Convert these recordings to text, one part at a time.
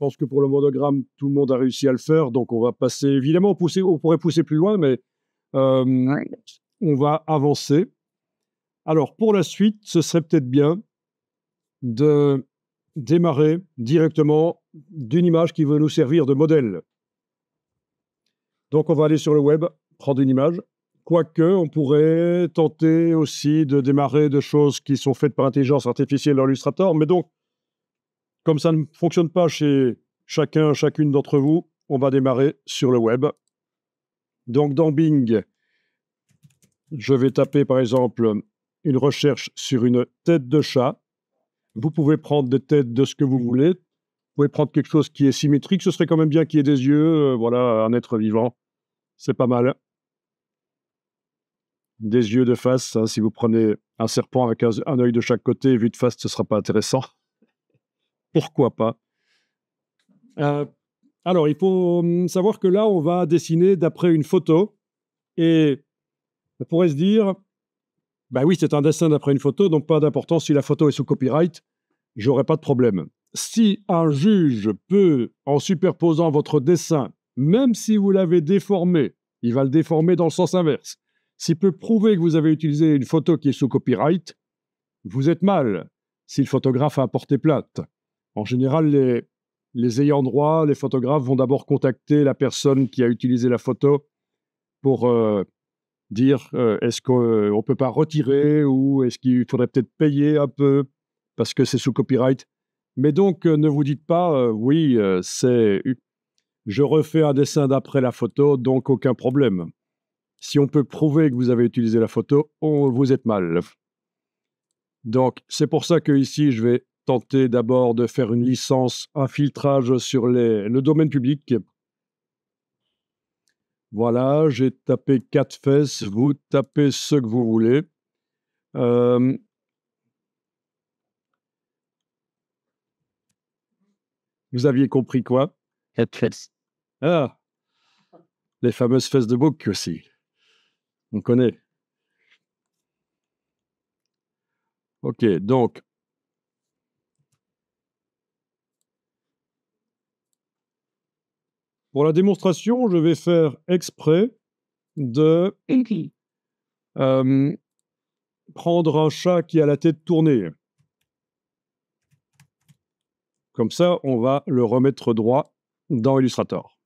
pense que pour le monogramme, tout le monde a réussi à le faire. Donc, on va passer. Évidemment, on pourrait pousser plus loin, mais on va avancer. Alors, pour la suite, ce serait peut-être bien de démarrer directement d'une image qui va nous servir de modèle. Donc, on va aller sur le web, prendre une image. Quoique, on pourrait tenter aussi de démarrer de choses qui sont faites par intelligence artificielle dans Illustrator. Mais donc, comme ça ne fonctionne pas chez chacune d'entre vous, on va démarrer sur le web. Donc, dans Bing, je vais taper, par exemple, une recherche sur une tête de chat. Vous pouvez prendre des têtes de ce que vous voulez. Vous pouvez prendre quelque chose qui est symétrique. Ce serait quand même bien qu'il y ait des yeux. Voilà, un être vivant. C'est pas mal. Des yeux de face. Hein, si vous prenez un serpent avec un œil de chaque côté, vu de face, ce ne sera pas intéressant. Pourquoi pas? Alors, il faut savoir que là, on va dessiner d'après une photo. Et on pourrait se dire, bah oui, c'est un dessin d'après une photo, donc pas d'importance si la photo est sous copyright, j'aurai pas de problème. Si un juge peut, en superposant votre dessin, même si vous l'avez déformé, il va le déformer dans le sens inverse, s'il peut prouver que vous avez utilisé une photo qui est sous copyright, vous êtes mal si le photographe a porté plainte. En général, les ayants droit, les photographes vont d'abord contacter la personne qui a utilisé la photo pour dire est-ce qu'on ne peut pas retirer ou est-ce qu'il faudrait peut-être payer un peu parce que c'est sous copyright. Mais donc, ne vous dites pas oui, je refais un dessin d'après la photo, donc aucun problème. Si on peut prouver que vous avez utilisé la photo, vous êtes mal. Donc, c'est pour ça que ici, je vais tenter d'abord de faire une licence, un filtrage sur le domaine public. Voilà, j'ai tapé 4 fesses, vous tapez ce que vous voulez. Vous aviez compris quoi? 4 fesses. Ah, les fameuses fesses de bouc aussi. On connaît. Ok, donc, pour la démonstration, je vais faire exprès de prendre un chat qui a la tête tournée. Comme ça, on va le remettre droit dans Illustrator.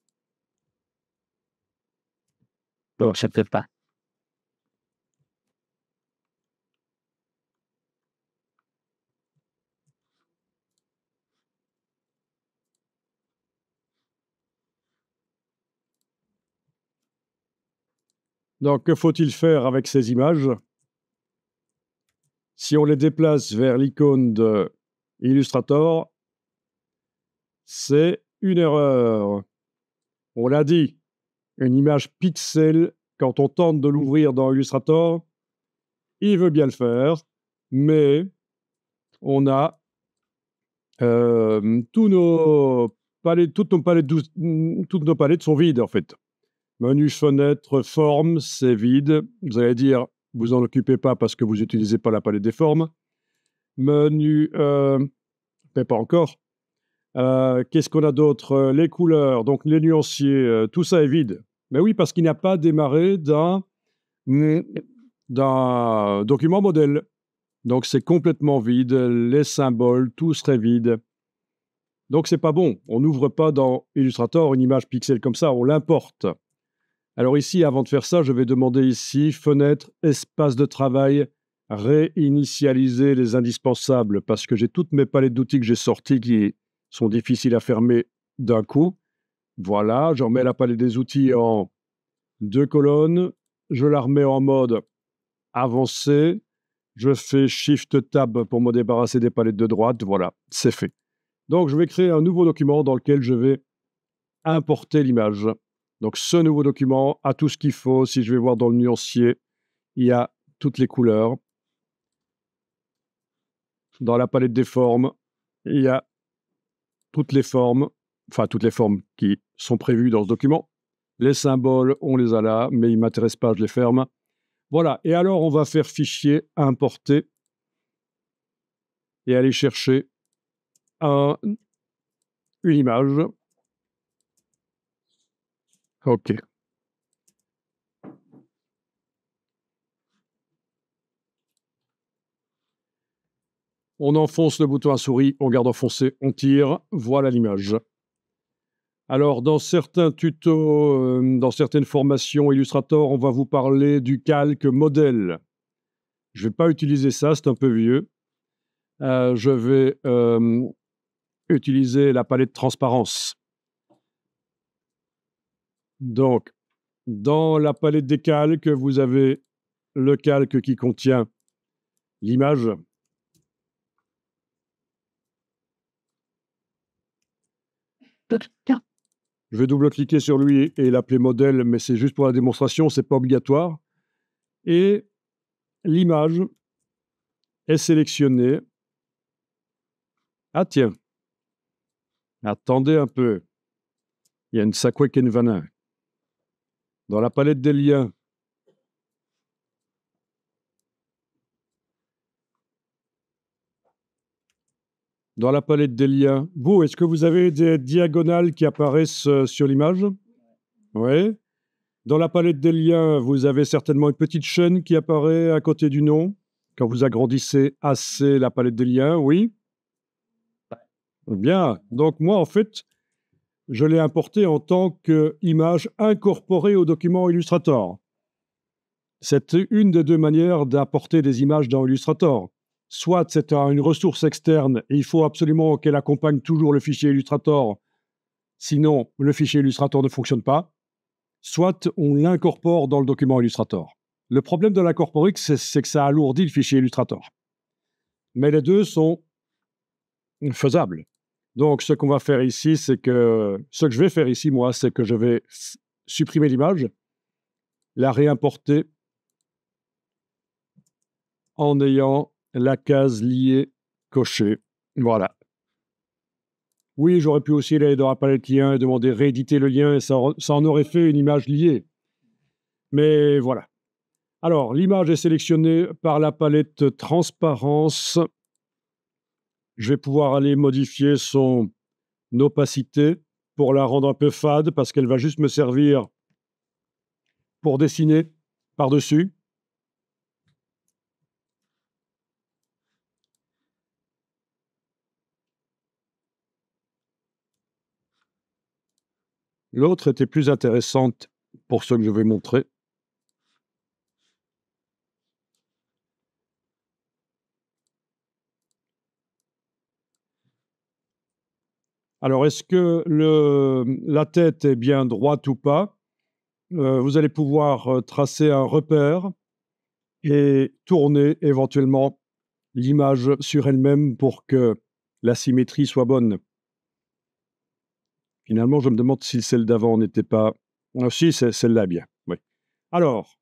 Bon, ça ne peut pas. Donc, que faut-il faire avec ces images? Si on les déplace vers l'icône de Illustrator, c'est une erreur. On l'a dit, une image pixel, quand on tente de l'ouvrir dans Illustrator, il veut bien le faire, mais on a toutes nos palettes sont vides, en fait. Menu, fenêtre, forme, c'est vide. Vous allez dire, vous en occupez pas parce que vous n'utilisez pas la palette des formes. Menu, mais pas encore. Qu'est-ce qu'on a d'autre? Les couleurs, donc les nuanciers, tout ça est vide. Mais oui, parce qu'il n'a pas démarré d'un document modèle. Donc c'est complètement vide. Les symboles, tout serait vide. Donc c'est pas bon. On n'ouvre pas dans Illustrator une image pixel comme ça, on l'importe. Alors ici, avant de faire ça, je vais demander ici, fenêtre, espace de travail, réinitialiser les indispensables, parce que j'ai toutes mes palettes d'outils que j'ai sorties qui sont difficiles à fermer d'un coup. Voilà, je remets la palette des outils en 2 colonnes, je la remets en mode avancé, je fais Shift-Tab pour me débarrasser des palettes de droite, voilà, c'est fait. Donc je vais créer un nouveau document dans lequel je vais importer l'image. Donc ce nouveau document a tout ce qu'il faut. Si je vais voir dans le nuancier, il y a toutes les couleurs. Dans la palette des formes, il y a toutes les formes, enfin toutes les formes qui sont prévues dans ce document. Les symboles, on les a là, mais ils ne m'intéressent pas, je les ferme. Voilà, et alors on va faire fichier, importer, et aller chercher une image. OK. On enfonce le bouton à souris, on garde enfoncé, on tire, voilà l'image. Alors, dans certains tutos, dans certaines formations Illustrator, on va vous parler du calque modèle. Je ne vais pas utiliser ça, c'est un peu vieux. Je vais utiliser la palette transparence. Donc, dans la palette des calques, vous avez le calque qui contient l'image. Je vais double-cliquer sur lui et l'appeler modèle, mais c'est juste pour la démonstration, c'est pas obligatoire. Et l'image est sélectionnée. Ah tiens, attendez un peu. Il y a une Sakwekenvana. Dans la palette des liens, vous, est-ce que vous avez des diagonales qui apparaissent sur l'image? Oui. Dans la palette des liens, vous avez certainement une petite chaîne qui apparaît à côté du nom. Quand vous agrandissez assez la palette des liens, oui. Bien. Donc moi, en fait, je l'ai importé en tant qu'image incorporée au document Illustrator. C'est une des deux manières d'apporter des images dans Illustrator. Soit c'est une ressource externe et il faut absolument qu'elle accompagne toujours le fichier Illustrator, sinon le fichier Illustrator ne fonctionne pas. Soit on l'incorpore dans le document Illustrator. Le problème de l'incorporer, c'est que ça alourdit le fichier Illustrator. Mais les deux sont faisables. Donc, ce qu'on va faire ici, ce que je vais faire ici, moi, c'est que je vais supprimer l'image, la réimporter en ayant la case liée cochée. Voilà. Oui, j'aurais pu aussi aller dans la palette lien et demander rééditer le lien et ça en aurait fait une image liée. Mais voilà. Alors, l'image est sélectionnée par la palette transparence. Je vais pouvoir aller modifier son opacité pour la rendre un peu fade parce qu'elle va juste me servir pour dessiner par-dessus. L'autre était plus intéressante pour ce que je vais montrer. Alors, est-ce que la tête est bien droite ou pas? Vous allez pouvoir tracer un repère et tourner éventuellement l'image sur elle-même pour que la symétrie soit bonne. Finalement, je me demande si celle d'avant n'était pas... Ah, si, celle-là est bien. Oui. Alors,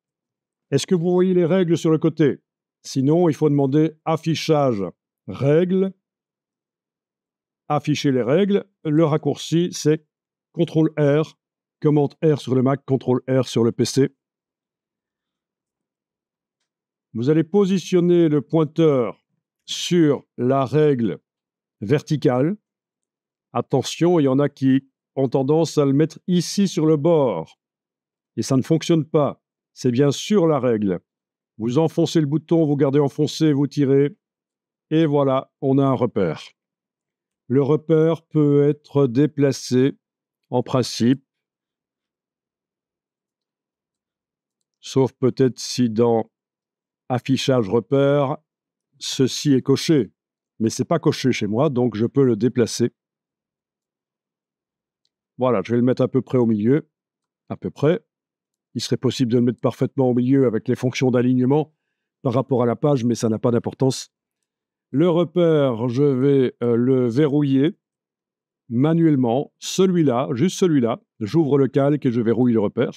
est-ce que vous voyez les règles sur le côté? Sinon, il faut demander affichage règles. Afficher les règles. Le raccourci, c'est CTRL-R, commande R sur le Mac, CTRL-R sur le PC. Vous allez positionner le pointeur sur la règle verticale. Attention, il y en a qui ont tendance à le mettre ici sur le bord. Et ça ne fonctionne pas. C'est bien sur la règle. Vous enfoncez le bouton, vous gardez enfoncé, vous tirez. Et voilà, on a un repère. Le repère peut être déplacé en principe. Sauf peut-être si dans affichage repère, ceci est coché. Mais ce n'est pas coché chez moi, donc je peux le déplacer. Voilà, je vais le mettre à peu près au milieu. À peu près. Il serait possible de le mettre parfaitement au milieu avec les fonctions d'alignement par rapport à la page, mais ça n'a pas d'importance. Le repère, je vais le verrouiller manuellement. Celui-là, juste celui-là. J'ouvre le calque et je verrouille le repère.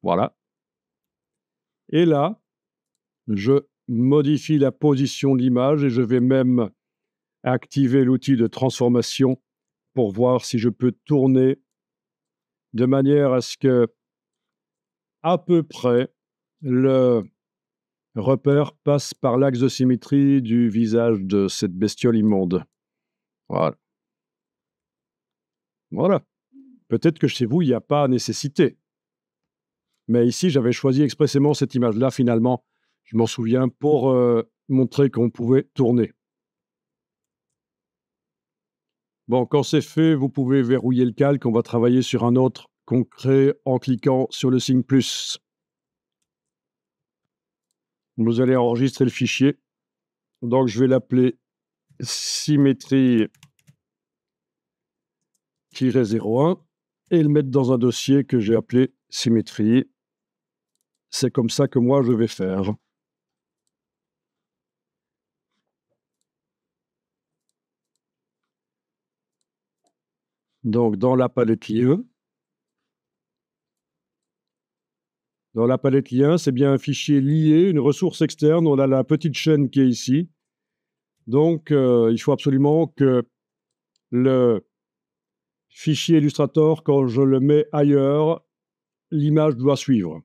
Voilà. Et là, je modifie la position de l'image et je vais même activer l'outil de transformation pour voir si je peux tourner de manière à ce que, à peu près, le repère passe par l'axe de symétrie du visage de cette bestiole immonde. Voilà. Voilà. Peut-être que chez vous, il n'y a pas nécessité. Mais ici, j'avais choisi expressément cette image-là, finalement, je m'en souviens, pour montrer qu'on pouvait tourner. Bon, quand c'est fait, vous pouvez verrouiller le calque. On va travailler sur un autre qu'on crée en cliquant sur le signe plus. Vous allez enregistrer le fichier. Donc, je vais l'appeler symétrie-01 et le mettre dans un dossier que j'ai appelé symétrie. C'est comme ça que moi, je vais faire. Donc, dans la palette lien, c'est bien un fichier lié, une ressource externe. On a la petite chaîne qui est ici. Donc, il faut absolument que le fichier Illustrator, quand je le mets ailleurs, l'image doit suivre.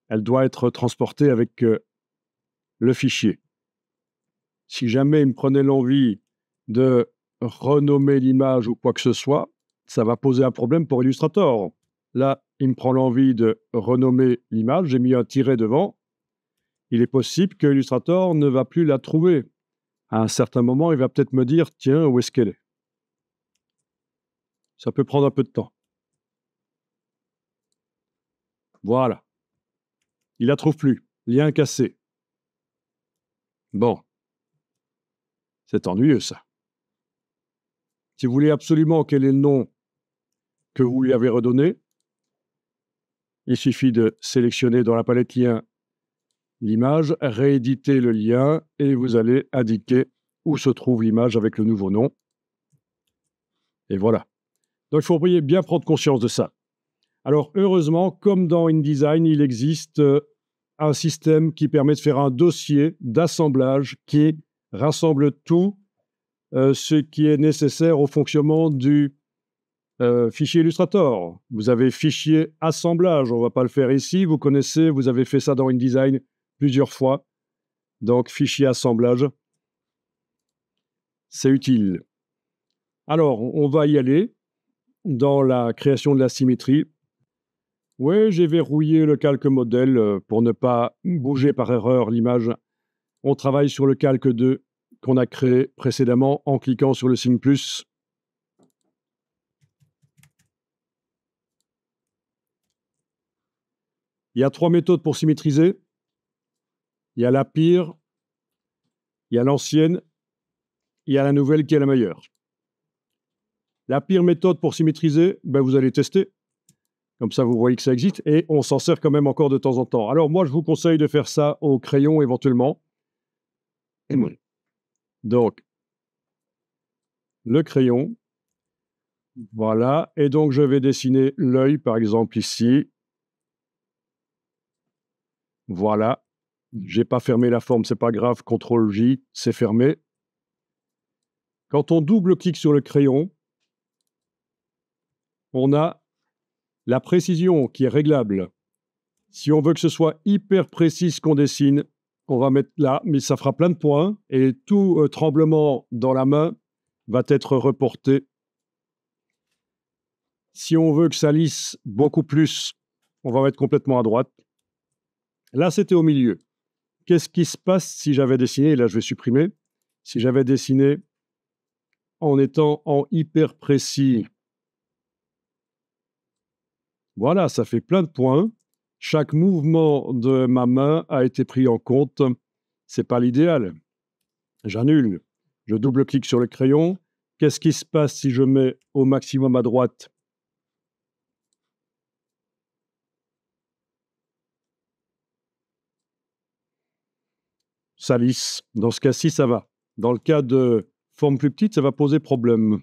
Elle doit être transportée avec le fichier. Si jamais il me prenait l'envie de renommer l'image ou quoi que ce soit, ça va poser un problème pour Illustrator. Là, il me prend l'envie de renommer l'image, j'ai mis un tiret devant. Il est possible que Illustrator ne va plus la trouver. À un certain moment, il va peut-être me dire, tiens, où est-ce qu'elle est? Ça peut prendre un peu de temps. Voilà. Il la trouve plus. Lien cassé. Bon. C'est ennuyeux, ça. Si vous voulez absolument quel est le nom que vous lui avez redonné, il suffit de sélectionner dans la palette lien l'image, rééditer le lien et vous allez indiquer où se trouve l'image avec le nouveau nom. Et voilà. Donc, il faut bien prendre conscience de ça. Alors, heureusement, comme dans InDesign, il existe un système qui permet de faire un dossier d'assemblage qui rassemble tout ce qui est nécessaire au fonctionnement du fichier Illustrator. Vous avez fichier assemblage, on ne va pas le faire ici, vous connaissez, vous avez fait ça dans InDesign plusieurs fois. Donc, fichier assemblage, c'est utile. Alors, on va y aller dans la création de la symétrie. Oui, j'ai verrouillé le calque modèle pour ne pas bouger par erreur l'image. On travaille sur le calque 2 qu'on a créé précédemment en cliquant sur le signe plus. Il y a 3 méthodes pour symétriser. Il y a la pire, il y a l'ancienne, il y a la nouvelle qui est la meilleure. La pire méthode pour symétriser, ben vous allez tester. Comme ça, vous voyez que ça existe et on s'en sert quand même encore de temps en temps. Alors moi, je vous conseille de faire ça au crayon éventuellement. Donc, le crayon, voilà. Et donc, je vais dessiner l'œil, par exemple, ici. Voilà. Je n'ai pas fermé la forme, c'est pas grave. CTRL-J, c'est fermé. Quand on double-clique sur le crayon, on a la précision qui est réglable. Si on veut que ce soit hyper précis ce qu'on dessine, on va mettre là, mais ça fera plein de points et tout tremblement dans la main va être reporté. Si on veut que ça lisse beaucoup plus, on va mettre complètement à droite. Là, c'était au milieu. Qu'est-ce qui se passe si j'avais dessiné, et là je vais supprimer, si j'avais dessiné en étant en hyper précis? Voilà, ça fait plein de points. Chaque mouvement de ma main a été pris en compte. C'est pas l'idéal. J'annule. Je double-clique sur le crayon. Qu'est-ce qui se passe si je mets au maximum à droite? Ça lisse. Dans ce cas-ci, ça va. Dans le cas de forme plus petite, ça va poser problème.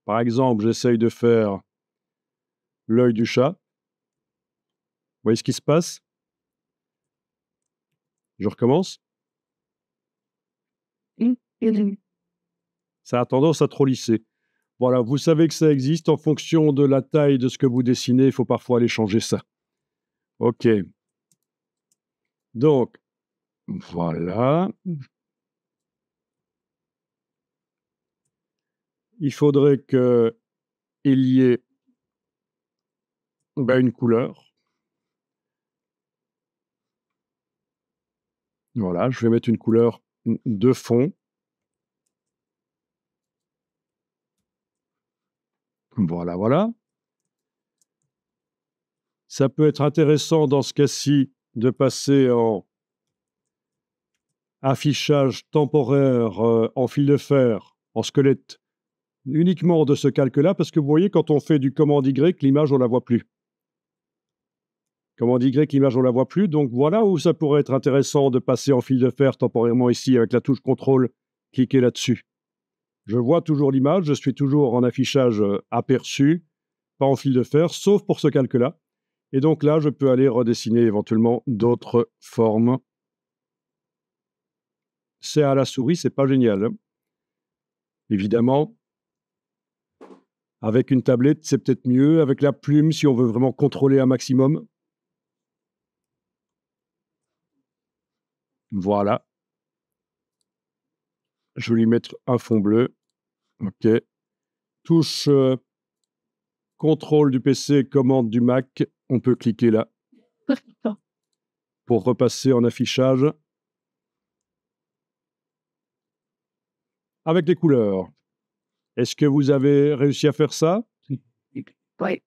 Par exemple, j'essaye de faire l'œil du chat. Vous voyez ce qui se passe? Je recommence. Ça a tendance à trop lisser. Voilà, vous savez que ça existe en fonction de la taille de ce que vous dessinez. Il faut parfois aller changer ça. OK. Donc, voilà. Il faudrait que il y ait une couleur. Voilà, je vais mettre une couleur de fond. Voilà, voilà. Ça peut être intéressant dans ce cas-ci de passer en affichage temporaire en fil de fer, en squelette, uniquement de ce calque-là, parce que vous voyez, quand on fait du commande Y, l'image, on ne la voit plus. Commande Y, l'image, on ne la voit plus. Donc voilà où ça pourrait être intéressant de passer en fil de fer temporairement ici avec la touche contrôle, cliquez là-dessus. Je vois toujours l'image, je suis toujours en affichage aperçu, pas en fil de fer, sauf pour ce calque-là. Et donc là, je peux aller redessiner éventuellement d'autres formes. C'est à la souris, c'est pas génial, hein. Évidemment, avec une tablette, c'est peut-être mieux. Avec la plume, si on veut vraiment contrôler un maximum. Voilà. Je vais lui mettre un fond bleu. OK. Touche contrôle du PC, commande du Mac. On peut cliquer là pour repasser en affichage avec les couleurs. Est-ce que vous avez réussi à faire ça? Oui.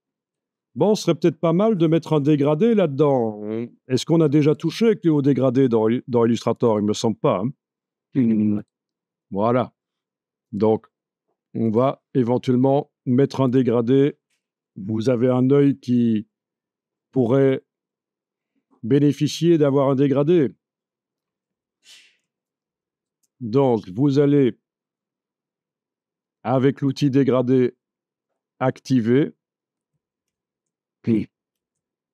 Bon, ce serait peut-être pas mal de mettre un dégradé là-dedans. Est-ce qu'on a déjà touché au dégradé dans Illustrator? Il me semble pas, hein. Voilà. Donc, on va éventuellement mettre un dégradé. Vous avez un œil qui pourrait bénéficier d'avoir un dégradé. Donc, vous allez, avec l'outil dégradé, activer. Puis,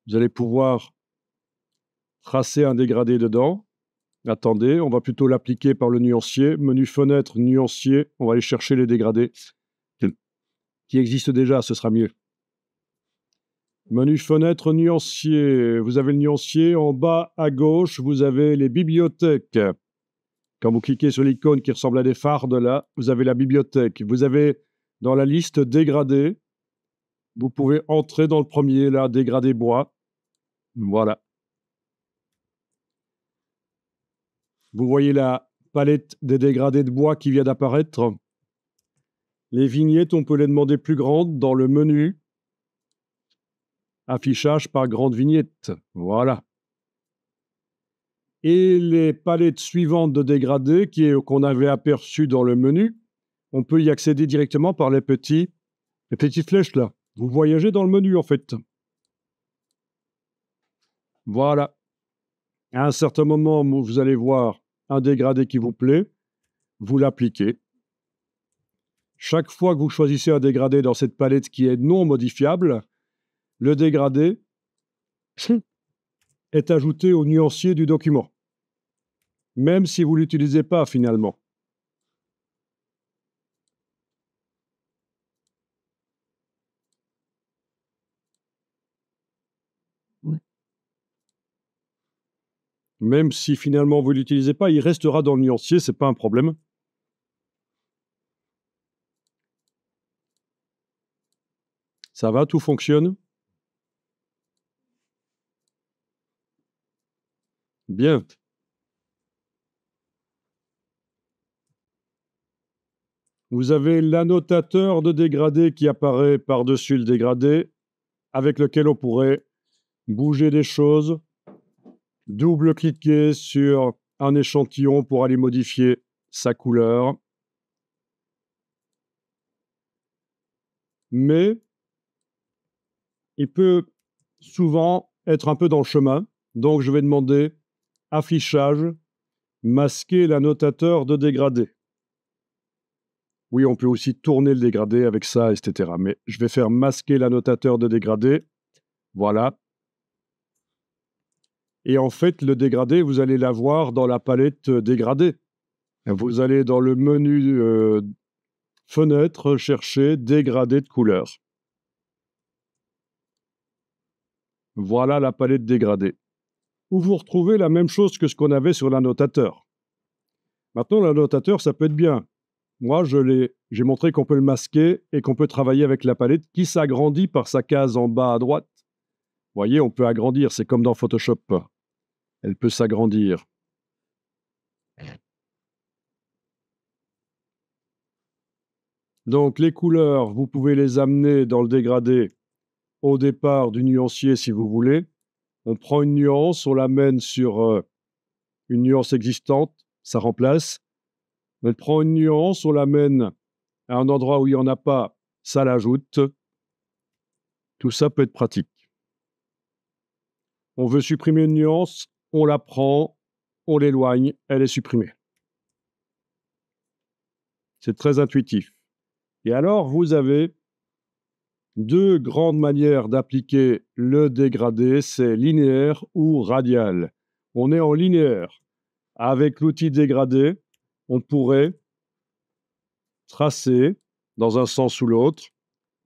vous allez pouvoir tracer un dégradé dedans. Attendez, on va plutôt l'appliquer par le nuancier. Menu fenêtre, nuancier. On va aller chercher les dégradés qui existent déjà, ce sera mieux. Menu fenêtre, nuancier. Vous avez le nuancier. En bas à gauche, vous avez les bibliothèques. Quand vous cliquez sur l'icône qui ressemble à des fardes, là, vous avez la bibliothèque. Vous avez dans la liste dégradé. Vous pouvez entrer dans le premier, là, dégradé bois. Voilà. Vous voyez la palette des dégradés de bois qui vient d'apparaître. Les vignettes, on peut les demander plus grandes dans le menu. Affichage par grande vignette. Voilà. Et les palettes suivantes de dégradés qu'on avait aperçues dans le menu, on peut y accéder directement par les petites flèches là. Vous voyagez dans le menu en fait. Voilà. À un certain moment, vous allez voir un dégradé qui vous plaît, vous l'appliquez. Chaque fois que vous choisissez un dégradé dans cette palette qui est non modifiable, le dégradé est ajouté au nuancier du document, même si vous ne l'utilisez pas finalement. Même si finalement vous ne l'utilisez pas, il restera dans le nuancier, ce n'est pas un problème. Ça va, tout fonctionne? Bien. Vous avez l'annotateur de dégradé qui apparaît par-dessus le dégradé, avec lequel on pourrait bouger des choses, double-cliquer sur un échantillon pour aller modifier sa couleur. Mais il peut souvent être un peu dans le chemin, donc je vais demander affichage, masquer l'annotateur de dégradé. Oui, on peut aussi tourner le dégradé avec ça, etc. Mais je vais faire masquer l'annotateur de dégradé. Voilà. Et en fait, le dégradé, vous allez l'avoir dans la palette dégradé. Vous allez dans le menu fenêtre, chercher dégradé de couleur. Voilà la palette dégradée. Où vous retrouvez la même chose que ce qu'on avait sur l'annotateur. Maintenant, l'annotateur, ça peut être bien. Moi, j'ai montré qu'on peut le masquer et qu'on peut travailler avec la palette qui s'agrandit par sa case en bas à droite. Vous voyez, on peut agrandir, c'est comme dans Photoshop. Elle peut s'agrandir. Donc, les couleurs, vous pouvez les amener dans le dégradé au départ du nuancier si vous voulez. On prend une nuance, on l'amène sur une nuance existante, ça remplace. On prend une nuance, on l'amène à un endroit où il n'y en a pas, ça l'ajoute. Tout ça peut être pratique. On veut supprimer une nuance, on la prend, on l'éloigne, elle est supprimée. C'est très intuitif. Et alors, vous avez deux grandes manières d'appliquer le dégradé, c'est linéaire ou radial. On est en linéaire. Avec l'outil dégradé, on pourrait tracer dans un sens ou l'autre,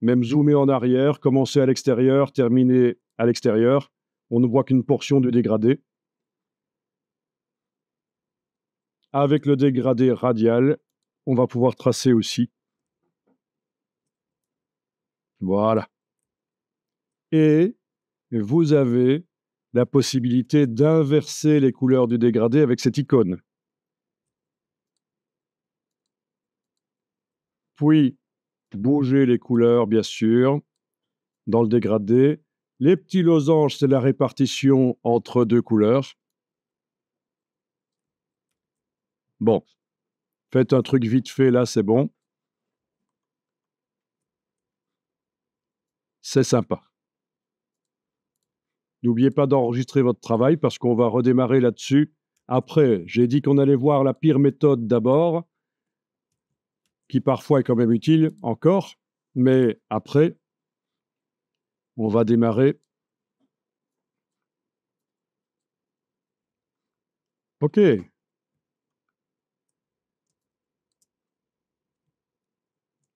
même zoomer en arrière, commencer à l'extérieur, terminer à l'extérieur. On ne voit qu'une portion du dégradé. Avec le dégradé radial, on va pouvoir tracer aussi. Voilà. Et vous avez la possibilité d'inverser les couleurs du dégradé avec cette icône. Puis, bouger les couleurs, bien sûr, dans le dégradé. Les petits losanges, c'est la répartition entre deux couleurs. Bon, faites un truc vite fait, là, c'est bon. C'est sympa. N'oubliez pas d'enregistrer votre travail parce qu'on va redémarrer là-dessus. Après, j'ai dit qu'on allait voir la pire méthode d'abord, qui parfois est quand même utile encore, mais après, on va démarrer. OK. Il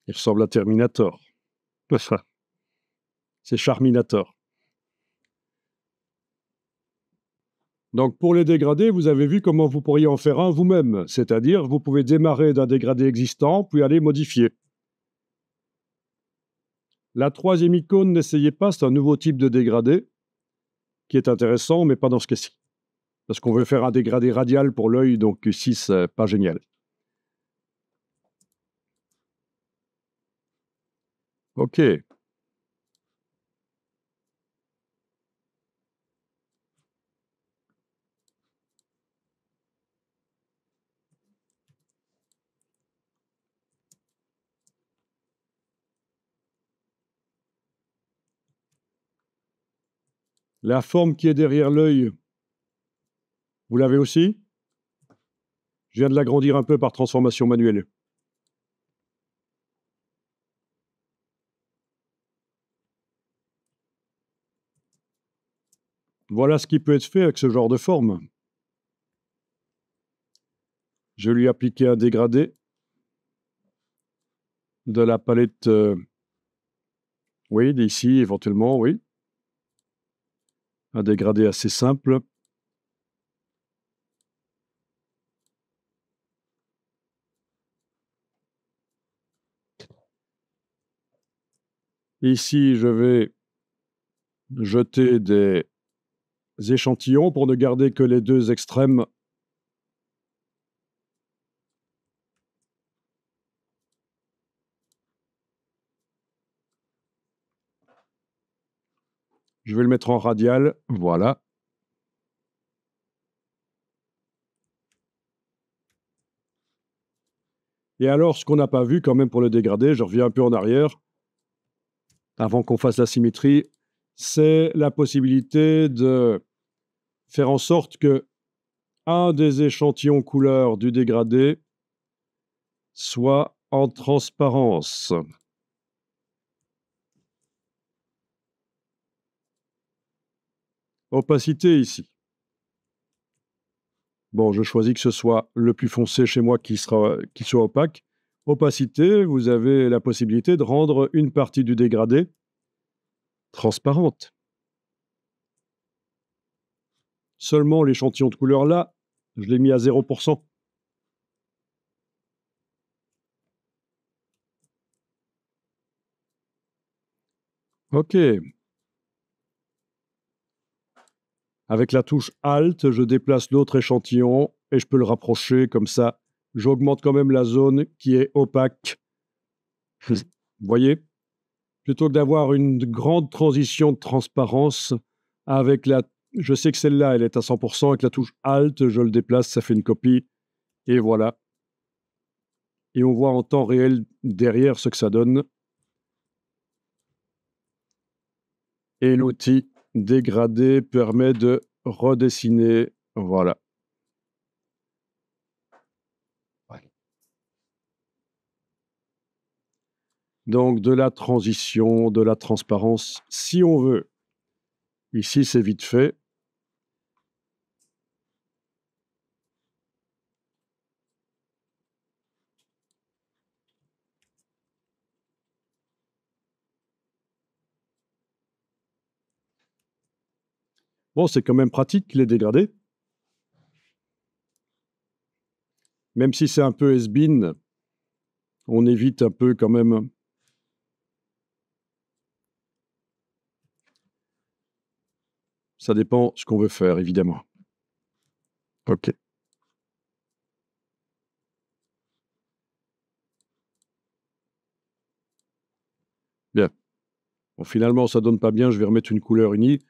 ressemble à Terminator. C'est Charminator. Donc, pour les dégradés, vous avez vu comment vous pourriez en faire un vous-même. C'est-à-dire, vous pouvez démarrer d'un dégradé existant, puis aller modifier. La troisième icône, n'essayez pas, c'est un nouveau type de dégradé qui est intéressant, mais pas dans ce cas-ci. Parce qu'on veut faire un dégradé radial pour l'œil, donc ici, c'est pas génial. OK. La forme qui est derrière l'œil, vous l'avez aussi? Je viens de l'agrandir un peu par transformation manuelle. Voilà ce qui peut être fait avec ce genre de forme. Je vais lui appliquer un dégradé de la palette, oui, d'ici éventuellement, oui. Un dégradé assez simple. Ici, je vais jeter des échantillons pour ne garder que les deux extrêmes. Je vais le mettre en radial, voilà. Et alors, ce qu'on n'a pas vu quand même pour le dégradé, je reviens un peu en arrière, avant qu'on fasse la symétrie, c'est la possibilité de faire en sorte que un des échantillons couleurs du dégradé soit en transparence. Opacité ici. Bon, je choisis que ce soit le plus foncé chez moi qui soit opaque. Opacité, vous avez la possibilité de rendre une partie du dégradé transparente. Seulement l'échantillon de couleur là, je l'ai mis à 0%. OK. Avec la touche Alt, je déplace l'autre échantillon et je peux le rapprocher comme ça. J'augmente quand même la zone qui est opaque. Vous voyez? Plutôt que d'avoir une grande transition de transparence avec la... Je sais que celle-là, elle est à 100%. Avec la touche Alt, je le déplace, ça fait une copie. Et voilà. Et on voit en temps réel derrière ce que ça donne. Et l'outil dégradé permet de redessiner. Voilà. Donc, de la transition, de la transparence, si on veut. Ici, c'est vite fait. Bon, c'est quand même pratique, les dégradés. Même si c'est un peu has-been, on évite un peu quand même. Ça dépend ce qu'on veut faire, évidemment. OK. Bien. Bon, finalement, ça donne pas bien, je vais remettre une couleur unie.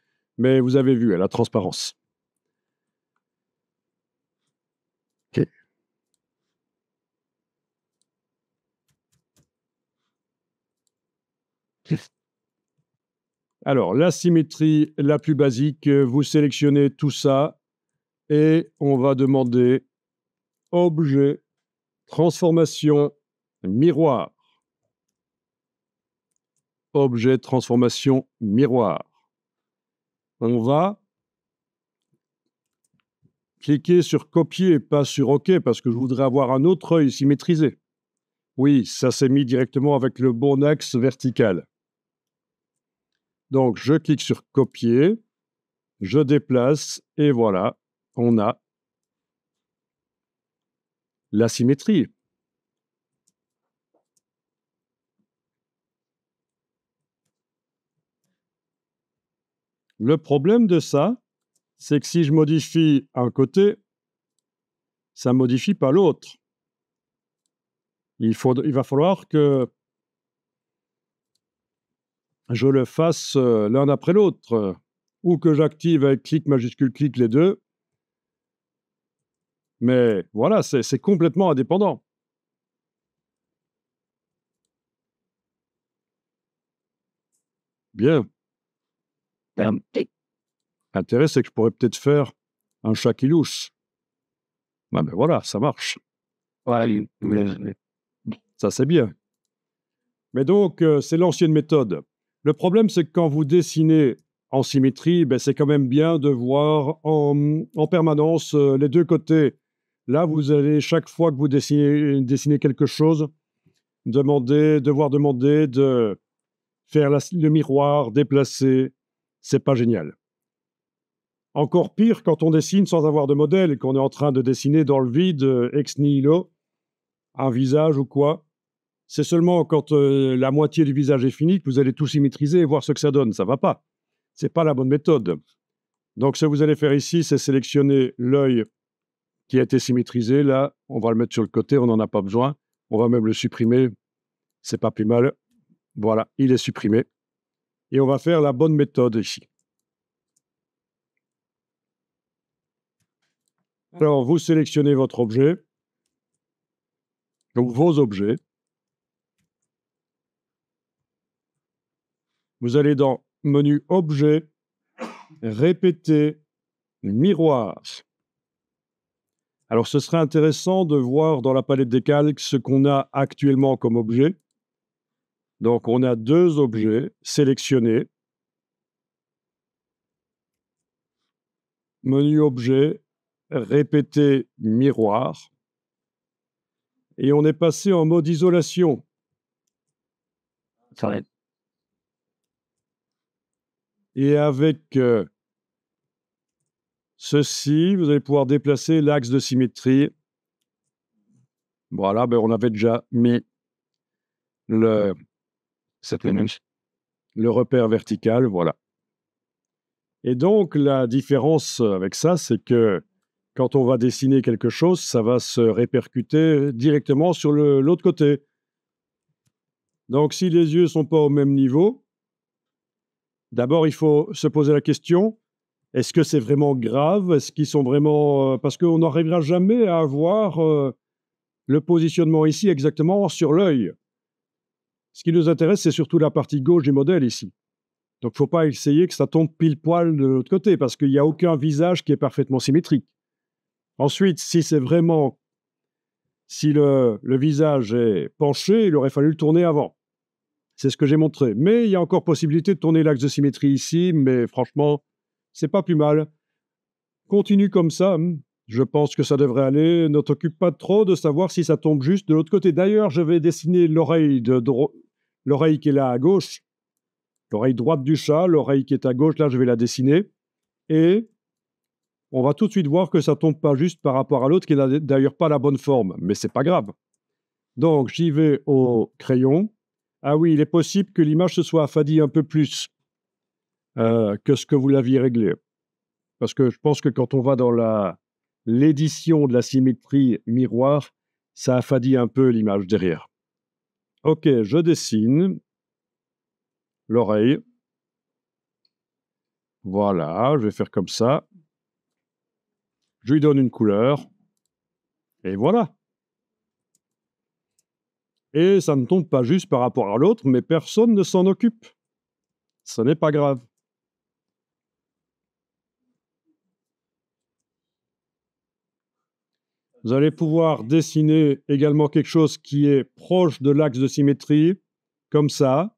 Mais vous avez vu, la transparence. OK. Alors, la symétrie la plus basique, vous sélectionnez tout ça et on va demander objet, transformation, miroir. Objet, transformation, miroir. On va cliquer sur copier et pas sur OK parce que je voudrais avoir un autre œil symétrisé. Oui, ça s'est mis directement avec le bon axe vertical. Donc, je clique sur copier, je déplace et voilà, on a la symétrie. Le problème de ça, c'est que si je modifie un côté, ça ne modifie pas l'autre. Il va falloir que je le fasse l'un après l'autre, ou que j'active avec clic majuscule clic les deux. Mais voilà, c'est complètement indépendant. Bien. L'intérêt, c'est que je pourrais peut-être faire un chat qui louche. Ah ben voilà, ça marche. Ça, c'est bien. Mais donc, c'est l'ancienne méthode. Le problème, c'est que quand vous dessinez en symétrie, ben, c'est quand même bien de voir en permanence les deux côtés. Là, vous allez, chaque fois que vous dessinez quelque chose, devoir demander de faire le miroir, déplacer. C'est pas génial. Encore pire quand on dessine sans avoir de modèle et qu'on est en train de dessiner dans le vide, ex nihilo, un visage ou quoi. C'est seulement quand la moitié du visage est finie que vous allez tout symétriser et voir ce que ça donne. Ça va pas. C'est pas la bonne méthode. Donc, ce que vous allez faire ici, c'est sélectionner l'œil qui a été symétrisé. Là, on va le mettre sur le côté, on n'en a pas besoin. On va même le supprimer. C'est pas plus mal. Voilà, il est supprimé. Et on va faire la bonne méthode ici. Alors, vous sélectionnez votre objet. Donc, vos objets. Vous allez dans menu Objet, Répéter, Miroir. Alors, ce serait intéressant de voir dans la palette des calques ce qu'on a actuellement comme objet. Donc, on a deux objets sélectionnés. Menu Objet, Répéter, Miroir. Et on est passé en mode isolation. Et avec ceci, vous allez pouvoir déplacer l'axe de symétrie. Voilà, ben on avait déjà mis le... le repère vertical, voilà. Et donc, la différence avec ça, c'est que quand on va dessiner quelque chose, ça va se répercuter directement sur l'autre côté. Donc, si les yeux ne sont pas au même niveau, d'abord, il faut se poser la question, est-ce que c'est vraiment grave? Est-ce qu'ils sont vraiment... parce qu'on n'arrivera jamais à avoir le positionnement ici exactement sur l'œil. Ce qui nous intéresse, c'est surtout la partie gauche du modèle ici. Donc, il ne faut pas essayer que ça tombe pile poil de l'autre côté, parce qu'il n'y a aucun visage qui est parfaitement symétrique. Ensuite, si le visage est penché, il aurait fallu le tourner avant. C'est ce que j'ai montré. Mais il y a encore possibilité de tourner l'axe de symétrie ici, mais franchement, c'est pas plus mal. Continue comme ça. Je pense que ça devrait aller. Ne t'occupe pas trop de savoir si ça tombe juste de l'autre côté. D'ailleurs, je vais dessiner l'oreille l'oreille qui est là à gauche, l'oreille droite du chat, l'oreille qui est à gauche, là, je vais la dessiner. Et on va tout de suite voir que ça tombe pas juste par rapport à l'autre, qui n'a d'ailleurs pas la bonne forme. Mais c'est pas grave. Donc, j'y vais au crayon. Ah oui, il est possible que l'image se soit affadie un peu plus que ce que vous l'aviez réglé. Parce que je pense que quand on va dans l'édition de la symétrie miroir, ça affadit un peu l'image derrière. Ok, je dessine l'oreille. Voilà, je vais faire comme ça. Je lui donne une couleur. Et voilà. Et ça ne tombe pas juste par rapport à l'autre, mais personne ne s'en occupe. Ce n'est pas grave. Vous allez pouvoir dessiner également quelque chose qui est proche de l'axe de symétrie, comme ça,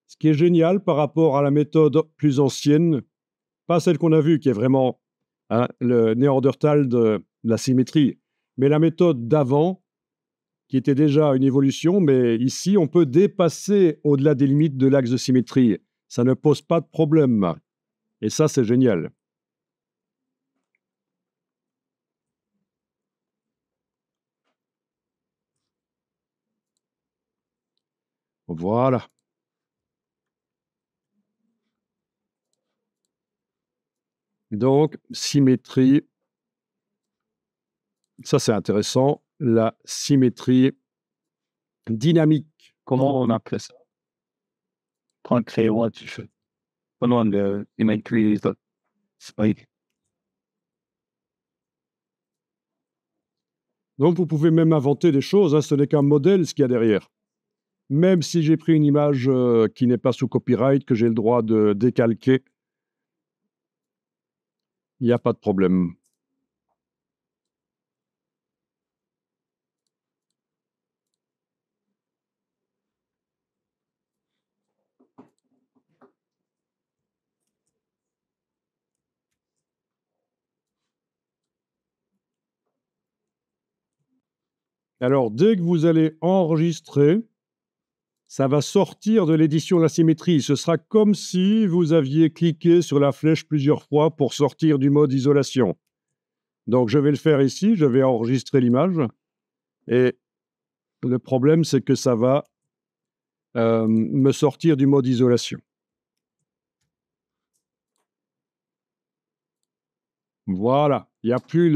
ce qui est génial par rapport à la méthode plus ancienne, pas celle qu'on a vue, qui est vraiment le Néandertal de la symétrie, mais la méthode d'avant, qui était déjà une évolution, mais ici, on peut dépasser au-delà des limites de l'axe de symétrie. Ça ne pose pas de problème. Et ça, c'est génial. Voilà. Donc, symétrie. Ça, c'est intéressant. La symétrie dynamique. Comment on appelle ça? Prends le crayon, tu fais. Pendant le symétrie, oui. Donc, vous pouvez même inventer des choses. Ce n'est qu'un modèle, ce qu'il y a derrière. Même si j'ai pris une image qui n'est pas sous copyright, que j'ai le droit de décalquer, il n'y a pas de problème. Alors, dès que vous allez enregistrer, ça va sortir de l'édition de la symétrie. Ce sera comme si vous aviez cliqué sur la flèche plusieurs fois pour sortir du mode isolation. Donc, je vais le faire ici, je vais enregistrer l'image. Et le problème, c'est que ça va me sortir du mode isolation. Voilà, il n'y a plus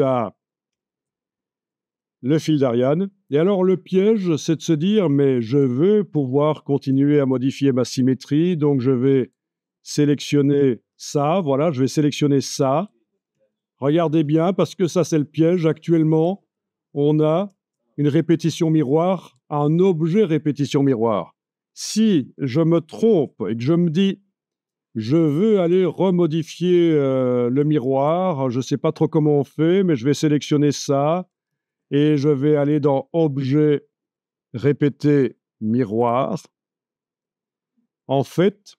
le fil d'Ariane. Et alors, le piège, c'est de se dire, mais je veux pouvoir continuer à modifier ma symétrie, donc je vais sélectionner ça, voilà, je vais sélectionner ça. Regardez bien, parce que ça, c'est le piège. Actuellement, on a une répétition miroir, un objet répétition miroir. Si je me trompe et que je me dis, je veux aller remodifier le miroir, je ne sais pas trop comment on fait, mais je vais sélectionner ça et je vais aller dans Objet, répéter, miroir. En fait,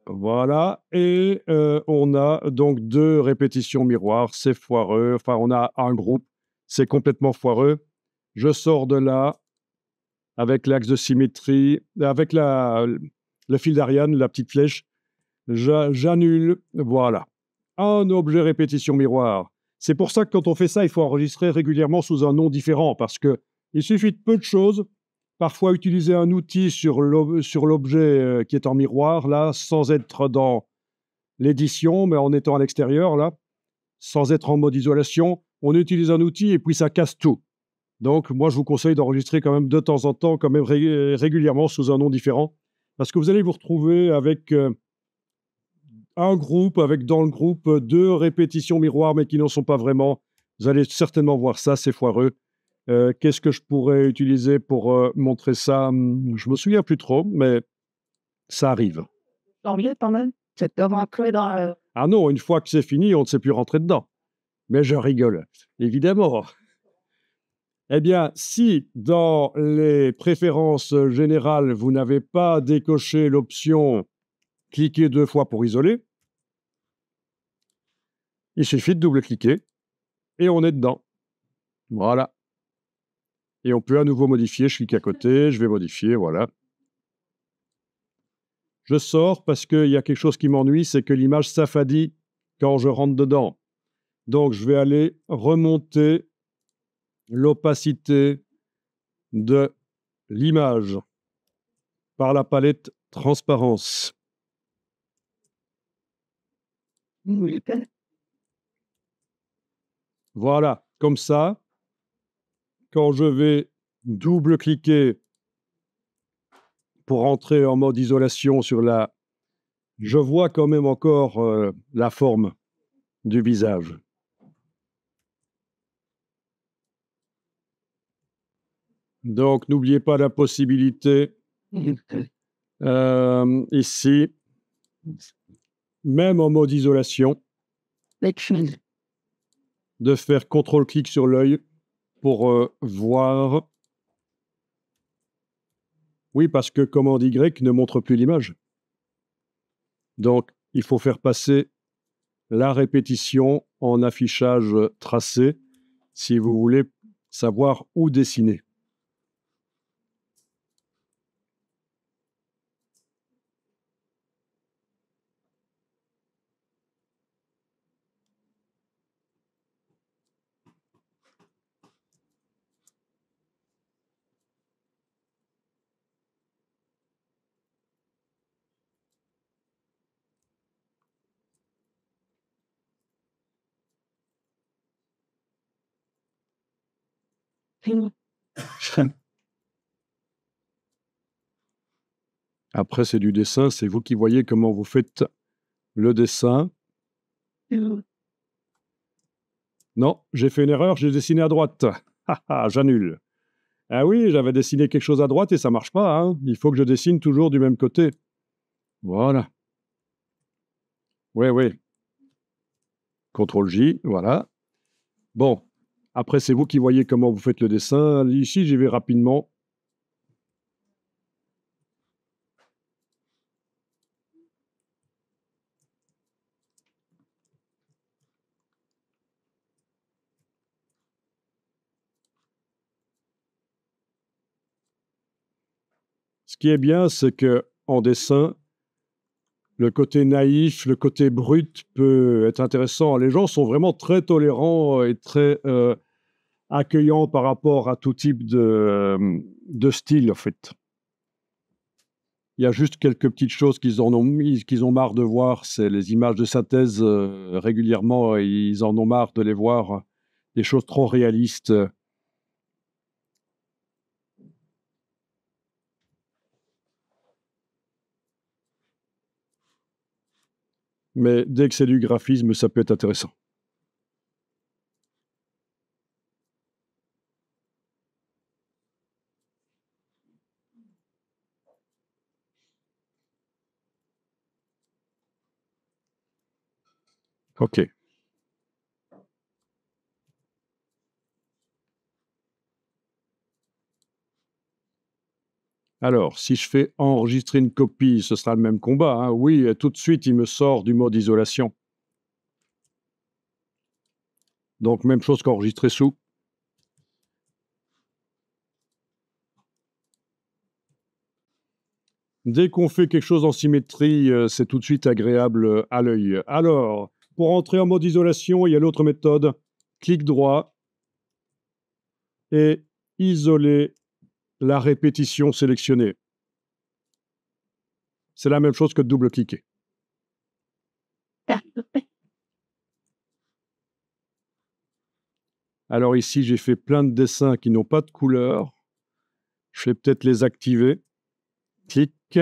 voilà, et on a donc 2 répétitions miroirs, c'est foireux, enfin on a un groupe, c'est complètement foireux. Je sors de là avec l'axe de symétrie, avec le fil d'Ariane, la petite flèche, j'annule, voilà. Un objet répétition miroir. C'est pour ça que quand on fait ça, il faut enregistrer régulièrement sous un nom différent, parce qu'il suffit de peu de choses parfois utiliser un outil sur l'objet qui est en miroir, là, sans être dans l'édition, mais en étant à l'extérieur, là, sans être en mode isolation. On utilise un outil et puis ça casse tout. Donc, moi, je vous conseille d'enregistrer quand même de temps en temps, quand même régulièrement, sous un nom différent, parce que vous allez vous retrouver avec un groupe, avec dans le groupe deux répétitions miroirs, mais qui n'en sont pas vraiment. Vous allez certainement voir ça, c'est foireux. Qu'est-ce que je pourrais utiliser pour montrer ça? Je me souviens plus trop, mais ça arrive. Tant mieux, quand même. C'est de rentrer dans... Ah non, une fois que c'est fini, on ne sait plus rentrer dedans. Mais je rigole, évidemment. Eh bien, si dans les préférences générales, vous n'avez pas décoché l'option « Cliquer 2 fois pour isoler », il suffit de double-cliquer et on est dedans. Voilà. Et on peut à nouveau modifier. Je clique à côté, je vais modifier, voilà. Je sors parce qu'il y a quelque chose qui m'ennuie, c'est que l'image s'affadit quand je rentre dedans. Donc, je vais aller remonter l'opacité de l'image par la palette transparence. Voilà, comme ça, quand je vais double-cliquer pour entrer en mode isolation sur la... Je vois quand même encore la forme du visage. Donc, n'oubliez pas la possibilité ici, même en mode isolation, de faire CTRL-clic sur l'œil pour voir. Oui, parce que commande Y ne montre plus l'image. Donc, il faut faire passer la répétition en affichage tracé si vous voulez savoir où dessiner. Après, c'est du dessin, c'est vous qui voyez comment vous faites le dessin. Non, j'ai fait une erreur, j'ai dessiné à droite. J'annule. Ah oui, j'avais dessiné quelque chose à droite et ça marche pas, hein. Il faut que je dessine toujours du même côté. Voilà. Oui, oui. CTRL-J, voilà. Bon, après, c'est vous qui voyez comment vous faites le dessin. Ici, j'y vais rapidement. Ce qui est bien, c'est que en dessin, le côté naïf, le côté brut peut être intéressant. Les gens sont vraiment très tolérants et très accueillants par rapport à tout type de style, en fait. Il y a juste quelques petites choses qu'ils ont marre de voir, c'est les images de synthèse régulièrement, ils en ont marre de les voir, des choses trop réalistes. Mais dès que c'est du graphisme, ça peut être intéressant. OK. Alors, si je fais enregistrer une copie, ce sera le même combat, hein. Oui, tout de suite, il me sort du mode isolation. Donc, même chose qu'enregistrer sous. Dès qu'on fait quelque chose en symétrie, c'est tout de suite agréable à l'œil. Alors, pour entrer en mode isolation, il y a l'autre méthode. Clic droit et isoler la répétition sélectionnée. C'est la même chose que de double-cliquer. Alors ici, j'ai fait plein de dessins qui n'ont pas de couleur. Je vais peut-être les activer. Clic,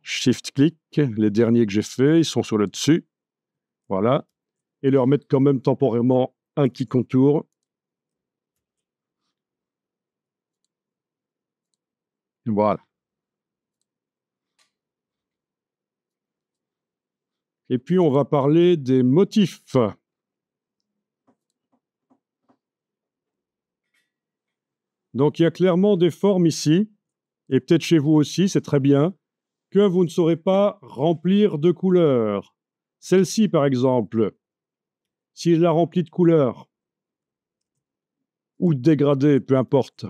Shift-clic. Les derniers que j'ai faits, ils sont sur le dessus. Voilà. Et leur mettre quand même temporairement un petit contour. Voilà. Et puis, on va parler des motifs. Donc, il y a clairement des formes ici, et peut-être chez vous aussi, c'est très bien, que vous ne saurez pas remplir de couleurs. Celle-ci, par exemple, si je la remplis de couleurs, ou de dégradés, peu importe,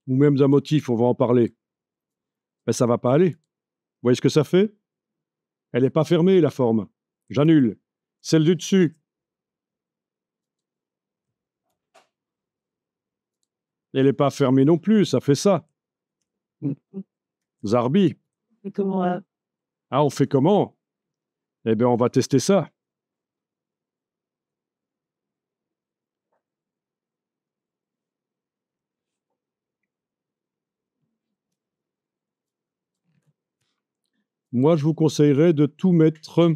ou même d'un motif, on va en parler, ben, ça ne va pas aller. Vous voyez ce que ça fait? Elle n'est pas fermée, la forme. J'annule. Celle du dessus, elle n'est pas fermée non plus, ça fait ça. Zarbi. Ah, on fait comment? Eh bien, on va tester ça. Moi, je vous conseillerais de tout mettre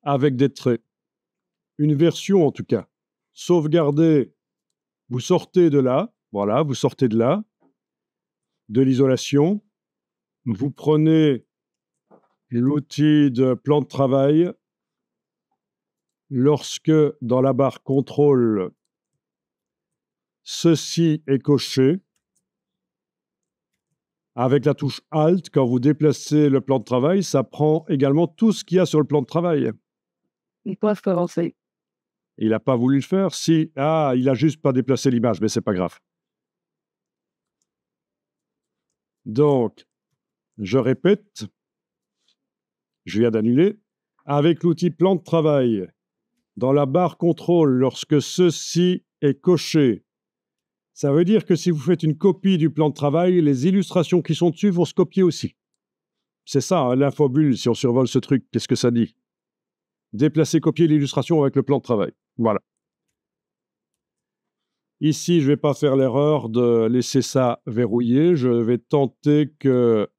avec des traits. Une version, en tout cas. Sauvegardez, vous sortez de là, voilà, vous sortez de là, de l'isolation. Vous prenez l'outil de plan de travail. Lorsque, dans la barre contrôle, ceci est coché, avec la touche Alt, quand vous déplacez le plan de travail, ça prend également tout ce qu'il y a sur le plan de travail. Ils peuvent commencer. Il n'a pas voulu le faire. Si, ah, il a juste pas déplacé l'image, mais c'est pas grave. Donc, je répète, je viens d'annuler. Avec l'outil plan de travail, dans la barre contrôle, lorsque ceci est coché, ça veut dire que si vous faites une copie du plan de travail, les illustrations qui sont dessus vont se copier aussi. C'est ça, hein, l'infobulle, si on survole ce truc, qu'est-ce que ça dit? Déplacer, copier l'illustration avec le plan de travail. Voilà. Ici, je ne vais pas faire l'erreur de laisser ça verrouillé. Je vais tenter que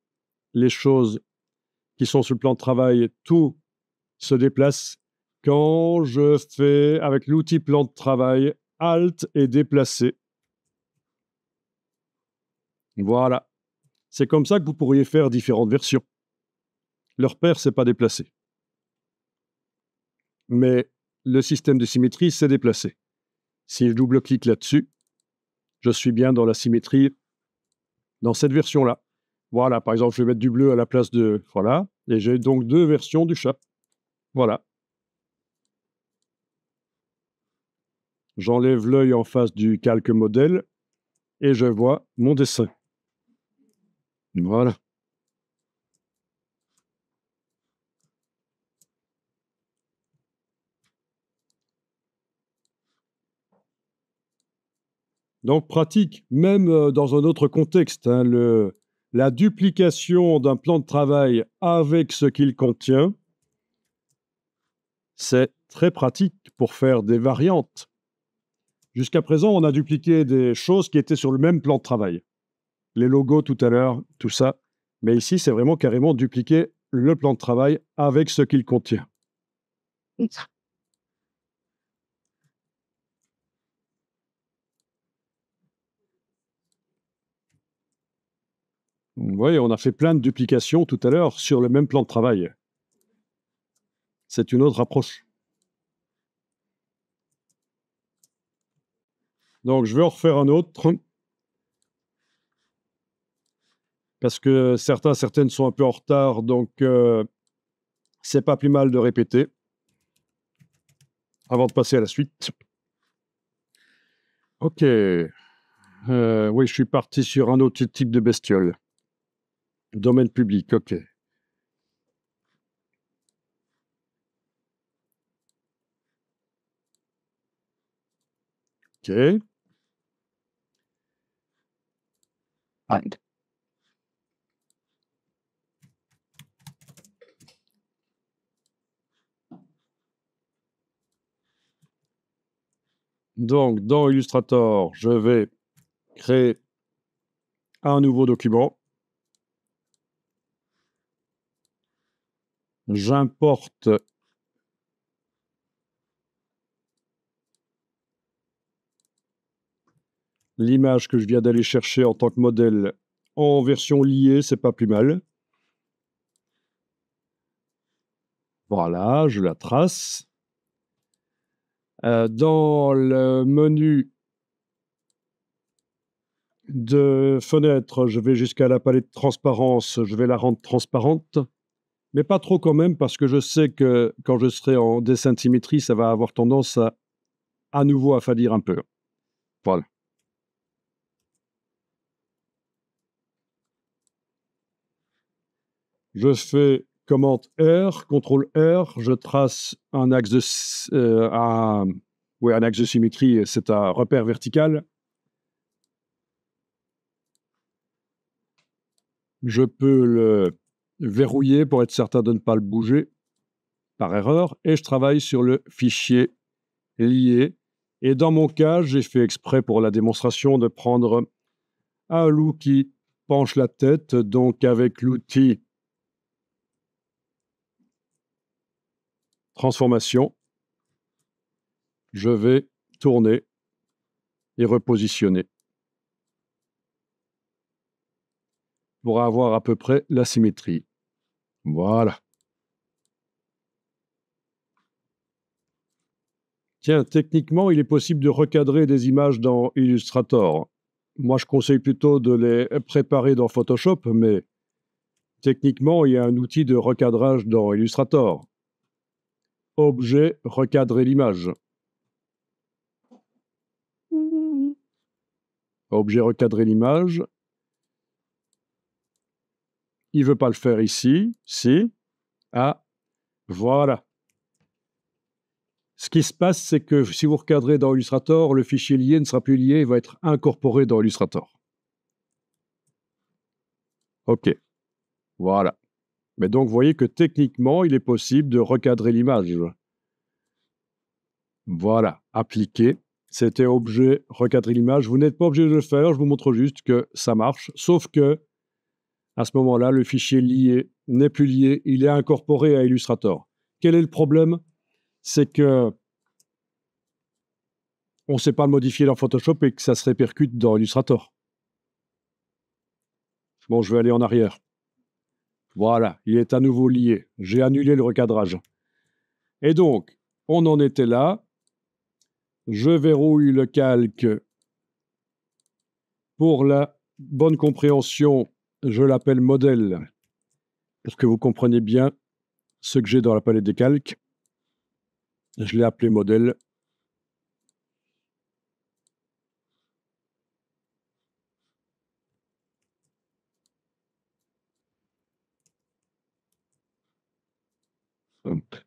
les choses qui sont sur le plan de travail, tout se déplace. Quand je fais avec l'outil plan de travail, Alt et déplacer. Voilà. C'est comme ça que vous pourriez faire différentes versions. Le repère, c'est pas déplacé. Mais le système de symétrie, c'est déplacé. Si je double-clique là-dessus, je suis bien dans la symétrie dans cette version-là. Voilà, par exemple, je vais mettre du bleu à la place de... Voilà, et j'ai donc deux versions du chat. Voilà. J'enlève l'œil en face du calque modèle et je vois mon dessin. Voilà. Donc pratique, même dans un autre contexte, hein, la duplication d'un plan de travail avec ce qu'il contient, c'est très pratique pour faire des variantes. Jusqu'à présent, on a dupliqué des choses qui étaient sur le même plan de travail. Les logos tout à l'heure, tout ça. Mais ici, c'est vraiment carrément dupliquer le plan de travail avec ce qu'il contient. Vous voyez, on a fait plein de duplications tout à l'heure sur le même plan de travail. C'est une autre approche. Donc, je vais en refaire un autre. Parce que certaines sont un peu en retard, donc c'est pas plus mal de répéter avant de passer à la suite. Ok. Oui, je suis parti sur un autre type de bestiole. Domaine public, ok. Ok. And Donc, dans Illustrator, je vais créer un nouveau document. J'importe l'image que je viens d'aller chercher en tant que modèle en version liée, c'est pas plus mal. Voilà, je la trace. Dans le menu de fenêtre, je vais jusqu'à la palette de transparence, je vais la rendre transparente, mais pas trop quand même, parce que je sais que quand je serai en dessin de symétrie, ça va avoir tendance à nouveau à affadir un peu. Voilà. Je fais commande R, CTRL R, je trace un axe un axe de symétrie, c'est un repère vertical. Je peux le verrouiller pour être certain de ne pas le bouger par erreur, et je travaille sur le fichier lié. Et dans mon cas, j'ai fait exprès pour la démonstration de prendre un loup qui penche la tête, donc avec l'outil transformation, je vais tourner et repositionner pour avoir à peu près la symétrie. Voilà. Tiens, techniquement, il est possible de recadrer des images dans Illustrator. Moi, je conseille plutôt de les préparer dans Photoshop, mais techniquement, il y a un outil de recadrage dans Illustrator. Objet, recadrer l'image. Objet, recadrer l'image. Il ne veut pas le faire ici. Si. Ah, voilà. Ce qui se passe, c'est que si vous recadrez dans Illustrator, le fichier lié ne sera plus lié, il va être incorporé dans Illustrator. OK. Voilà. Mais donc, vous voyez que techniquement, il est possible de recadrer l'image. Voilà. Appliquer. C'était objet, recadrer l'image. Vous n'êtes pas obligé de le faire, je vous montre juste que ça marche. Sauf que, à ce moment-là, le fichier lié n'est plus lié, il est incorporé à Illustrator. Quel est le problème? C'est que on ne sait pas le modifier dans Photoshop et que ça se répercute dans Illustrator. Bon, je vais aller en arrière. Voilà, il est à nouveau lié. J'ai annulé le recadrage. Et donc, on en était là. Je verrouille le calque. Pour la bonne compréhension, je l'appelle modèle, pour que vous compreniez bien ce que j'ai dans la palette des calques. Je l'ai appelé modèle. Hop.